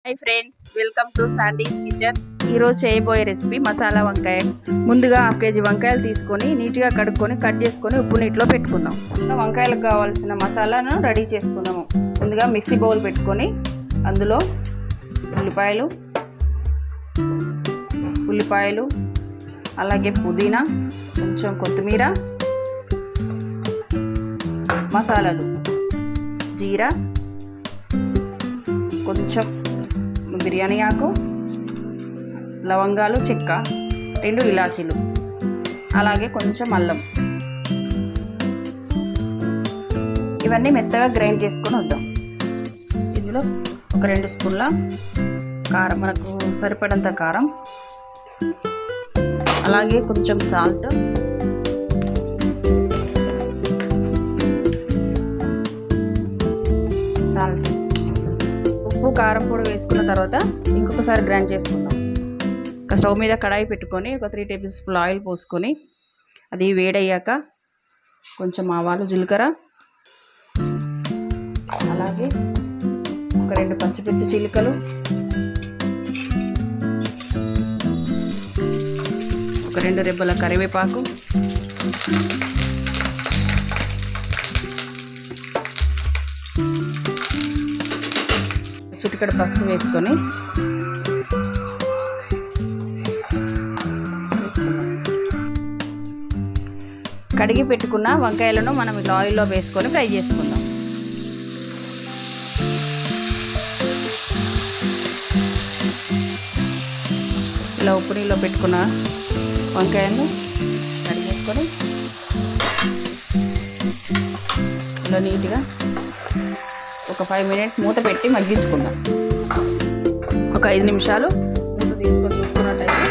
Hi friends, welcome to sandies kitchen. ఈరోజు చేయబోయే recipe masala వంకాయ. ముందుగా 1/2 kg వంకాయలు తీసుకొని నీట్గా కడుక్కొని కట్ చేసుకొని ఉప్పు నీటిలో పెట్టుకుందాం. వంకాయలకు కావాల్సిన మసాలాను రెడీ చేసుకుందాము. ముందుగా మిక్సీ బౌల్ పెట్టుకొని అందులో ఉల్లిపాయలు అలాగే పుదీనా, కొంచెం కొత్తిమీర, మసాలాలు జీరా, కొంచెం బిర్యానీ ఆకు, లవంగాలు, చెక్క, 2 ఇలాచీలు, అలాగే కొంచెం అల్లం. ఇవన్నీ మెత్తగా గ్రైండ్ చేసుకొని వద్దాం. ఇందులో ఒక 2 స్పూన్ల కారం, మనకు సరిపడంత కారం, అలాగే కొంచెం సాల్ట్, ఉప్పు, కారం పొడి వేసుకున్న తర్వాత ఇంకొకసారి గ్రైండ్ చేసుకుందాం. ఒక స్టవ్ మీద కడాయి పెట్టుకొని ఒక 3 టేబుల్ స్పూన్ ఆయిల్ పోసుకొని అది వేడయ్యాక కొంచెం ఆవాలు, జీలకర్ర, అలాగే ఒక 2 పచ్చిమిర్చి చీలికలు, ఒక 2 రెబ్బల కరివేపాకు, చిటికెడు పసుపు వేసుకొని కడిగి పెట్టుకున్న వంకాయలను మనం ఇలా ఆయిల్లో వేసుకొని ఫ్రై చేసుకుందాం. ఇలా ఉప్పు నీళ్ళలో పెట్టుకున్న వంకాయలను కడిగేసుకొని ఇలా నీట్గా ఒక 5 మినిట్స్ మూత పెట్టి మగ్గించుకుందాం. ఒక 5 నిమిషాలు మూత తీసుకొని చూసుకున్నట్టయితే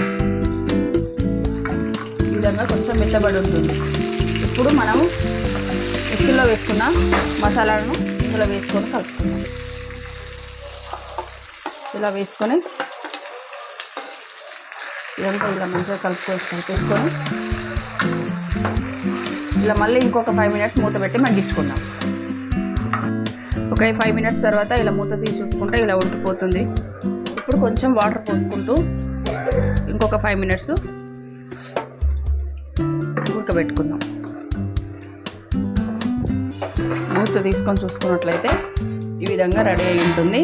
ఈ విధంగా కొంచెం మెత్తబడి ఉంటుంది. ఇప్పుడు మనము మిక్సీలో వేసుకున్న మసాలాలను ఇందులో వేసుకొని కలుపుకుందాం. ఇలా వేసుకొని ఇదంతా ఇలా మంచిగా కలిపేసుకొని ఇలా మళ్ళీ ఇంకొక 5 మినిట్స్ మూత పెట్టి మగ్గించుకుందాం. ఒక 5 మినిట్స్ తర్వాత ఇలా మూత తీసి చూసుకుంటే ఇలా ఉడికిపోతుంది. ఇప్పుడు కొంచెం వాటర్ పోసుకుంటూ ఇంకొక 5 మినిట్స్ ఉడకబెట్టుకుందాం. మూత తీసుకొని చూసుకున్నట్లయితే ఈ విధంగా రెడీ అయి ఉంటుంది.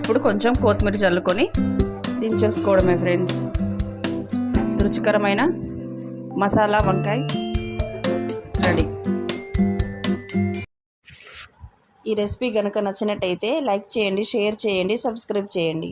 ఇప్పుడు కొంచెం కొత్తిమీర చల్లుకొని దించేసుకోవడమే ఫ్రెండ్స్. రుచికరమైన మసాలా వంకాయ రెడీ. ఈ రెసిపీ కనుక నచ్చినట్టయితే లైక్ చేయండి, షేర్ చేయండి, సబ్స్క్రైబ్ చేయండి.